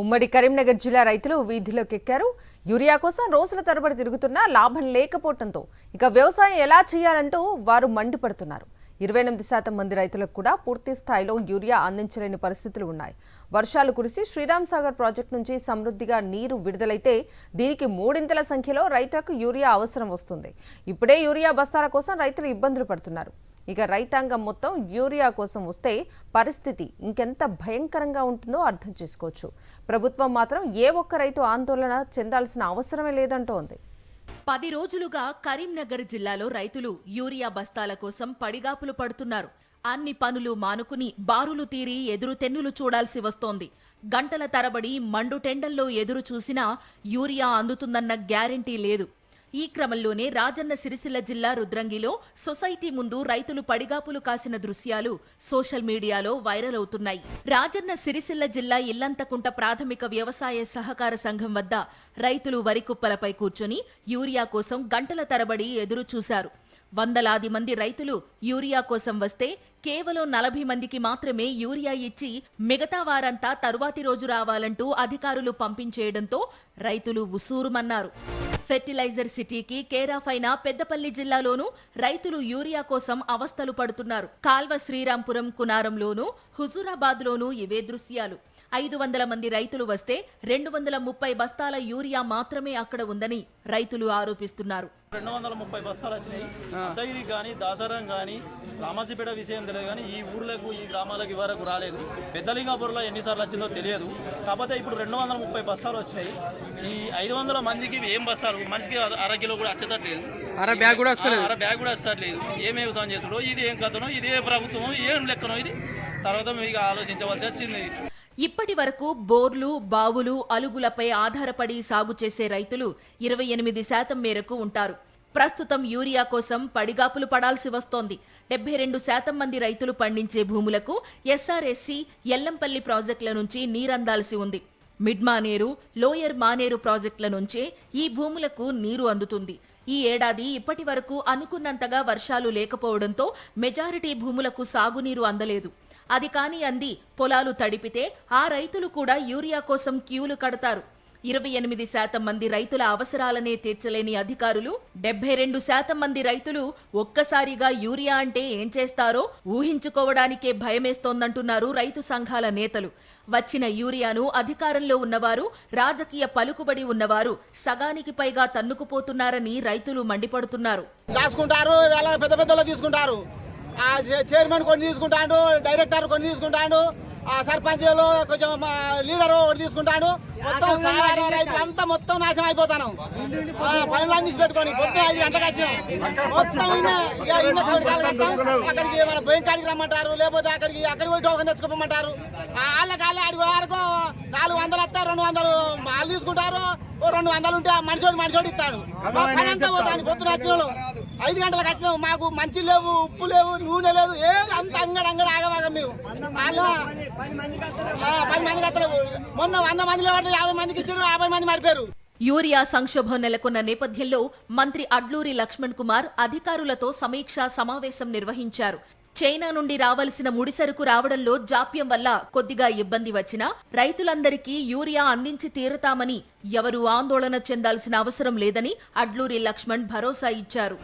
ఉమ్మడి కరీంనగర్ జిల్లా రైతులు వీధిలోకి ఎక్కారు. యూరియా కోసం రోజుల తరబడి తిరుగుతున్నా లాభం లేకపోవడంతో ఇక వ్యవసాయం ఎలా చేయాలంటూ వారు మండిపడుతున్నారు. 28% మంది రైతులకు కూడా పూర్తి స్థాయిలో యూరియా అందించలేని పరిస్థితులు ఉన్నాయి. వర్షాలు కురిసి శ్రీరామ్ సాగర్ ప్రాజెక్టు నుంచి సమృద్ధిగా నీరు విడుదలైతే దీనికి మూడింతల సంఖ్యలో రైతులకు యూరియా అవసరం వస్తుంది. ఇప్పుడే యూరియా బస్తాల కోసం రైతులు ఇబ్బందులు పడుతున్నారు. ఇక రైతాంగం మొత్తం యూరియా కోసం వస్తే పరిస్థితి ఇంకెంత భయంకరంగా ఉంటుందో అర్థం చేసుకోవచ్చు. ప్రభుత్వం మాత్రం ఏ ఒక్క రైతు ఆందోళన చెందాల్సిన అవసరమే లేదంటోంది. 10 రోజులుగా కరీంనగర్ జిల్లాలో రైతులు యూరియా బస్తాల కోసం పడిగాపులు పడుతున్నారు. అన్ని పనులు మానుకుని బారులు తీరి ఎదురు తెన్నులు చూడాల్సి వస్తోంది. గంటల తరబడి మండుటెండల్లో ఎదురు చూసినా యూరియా అందుతుందన్న గ్యారెంటీ లేదు. ఈ క్రమంలోనే రాజన్న సిరిసిల్ల జిల్లా రుద్రంగిలో సొసైటీ ముందు రైతులు పడిగాపులు కాసిన దృశ్యాలు సోషల్ మీడియాలో వైరల్ అవుతున్నాయి. రాజన్న సిరిసిల్ల జిల్లా ఇల్లంతకుంట ప్రాథమిక వ్యవసాయ సహకార సంఘం వద్ద రైతులు వరి కుప్పలపై కూర్చొని యూరియా కోసం గంటల తరబడి ఎదురు చూశారు. వందలాది మంది రైతులు యూరియా కోసం వస్తే కేవలం 40 మందికి మాత్రమే యూరియా ఇచ్చి మిగతా వారంతా తరువాతి రోజు రావాలంటూ అధికారులు పంపించేయడంతో రైతులు ఉసూరుమన్నారు. ఫెర్టిలైజర్ సిటీకి కేరాఫ్ అయిన పెద్దపల్లి జిల్లాలోనూ రైతులు యూరియా కోసం అవస్థలు పడుతున్నారు. కాల్వ శ్రీరాంపురం కునారంలోనూ హుజూరాబాద్లోనూ ఇవే దృశ్యాలు. 500 మంది రైతులు వస్తే 230 బస్తాల యూరియా మాత్రమే అక్కడ ఉందని రైతులు ఆరోపిస్తున్నారు. 230 బస్తాలు వచ్చినాయి. ఉదయగిరి కానీ దాసరం కానీ రామాజీపేట విషయం తెలియదు కానీ ఈ ఊర్లకు ఈ గ్రామాలకు వరకు రాలేదు. పెద్దలింగాపూర్లో ఎన్నిసార్లు వచ్చిందో తెలియదు. కాకపోతే ఇప్పుడు 230 బస్తాలు వచ్చినాయి. ఈ 500 మందికి ఏం బస్తాలు మనిషికి అర కిలో కూడా వచ్చేటట్లేదు. అర బ్యాగ్ కూడా వస్తట్లేదు. ఏం వ్యవసాయం చేస్తుడో ఇది ఏం కథనో ఇది ఏ ప్రభుత్వమో ఏం లెక్కనో ఇది తర్వాత మీకు ఆలోచించవలసి వచ్చింది. ఇప్పటి వరకు బోర్లు, బావులు, అలుగులపై ఆధారపడి సాగు చేసే రైతులు 28% మేరకు ఉంటారు. ప్రస్తుతం యూరియా కోసం పడిగాపులు పడాల్సి వస్తోంది. 72% మంది రైతులు పండించే భూములకు ఎస్ఆర్ఎస్సి, ఎల్లంపల్లి ప్రాజెక్టుల నుంచి నీరందాల్సి ఉంది. మిడ్ మానేరు, లోయర్ మానేరు ప్రాజెక్టుల నుంచే ఈ భూములకు నీరు అందుతుంది. ఈ ఏడాది ఇప్పటి వరకు అనుకున్నంతగా వర్షాలు లేకపోవడంతో మెజారిటీ భూములకు సాగునీరు అందలేదు. అది కాని అంది పొలాలు తడిపితే ఆ రైతులు కూడా యూరియా కోసం క్యూలు కడతారు. 28% మంది రైతుల అవసరాలనే తీర్చలేని అధికారులు 72% మంది రైతులు ఒక్కసారిగా యూరియా అంటే ఏం చేస్తారో ఊహించుకోవడానికే భయమేస్తోందంటున్నారు రైతు సంఘాల నేతలు. వచ్చిన యూరియాను అధికారంలో ఉన్నవారు, రాజకీయ పలుకుబడి ఉన్నవారు సగానికి పైగా తన్నుకుపోతున్నారని రైతులు మండిపడుతున్నారు. చైర్మన్ కొన్ని తీసుకుంటాడు, డైరెక్టర్ కొన్ని తీసుకుంటాడు, సర్పంచ్లో కొంచెం లీడర్ ఒకటి తీసుకుంటాడు. మొత్తం సాధారణ రైతులు అంతా మొత్తం నాశనం అయిపోతాను. పనులన్నీ పెట్టుకొని పొద్దున 5 గంటలకు వచ్చినాం. మొత్తం అక్కడికి మన బొయ్యంకాడికి రమ్మంటారు, లేకపోతే అక్కడికి పోయి టోకన్ తెచ్చుకోమంటారు. వాళ్ళకి అడిగి వరకు 400 వస్తా 200 వాళ్ళు తీసుకుంటారు. 200 ఉంటే మనిషోడి ఇస్తాడు. పని అంతా పోతాను. పొద్దున వచ్చిన 5 గంటలకు వచ్చినాం. మాకు మంచి లేవు, ఉప్పు లేవు, నూనె లేదు, ఏది అంత అంగడి ఆగవాగం. మేము 10 మందికి వస్తలేవు. మొన్న 100 మందిలో 50 మందికి ఇచ్చారు, 50 మంది మారిపోయారు. యూరియా సంక్షోభం నెలకొన్న నేపథ్యంలో మంత్రి అడ్లూరి లక్ష్మణ్ కుమార్ అధికారులతో సమీక్షా సమావేశం నిర్వహించారు. చైనా నుండి రావాల్సిన ముడిసరుకు రావడంలో జాప్యం వల్ల కొద్దిగా ఇబ్బంది వచ్చినా రైతులందరికీ యూరియా అందించి తీరతామని ఎవరూ ఆందోళన చెందాల్సిన అవసరం లేదని అడ్లూరి లక్ష్మణ్ భరోసా ఇచ్చారు.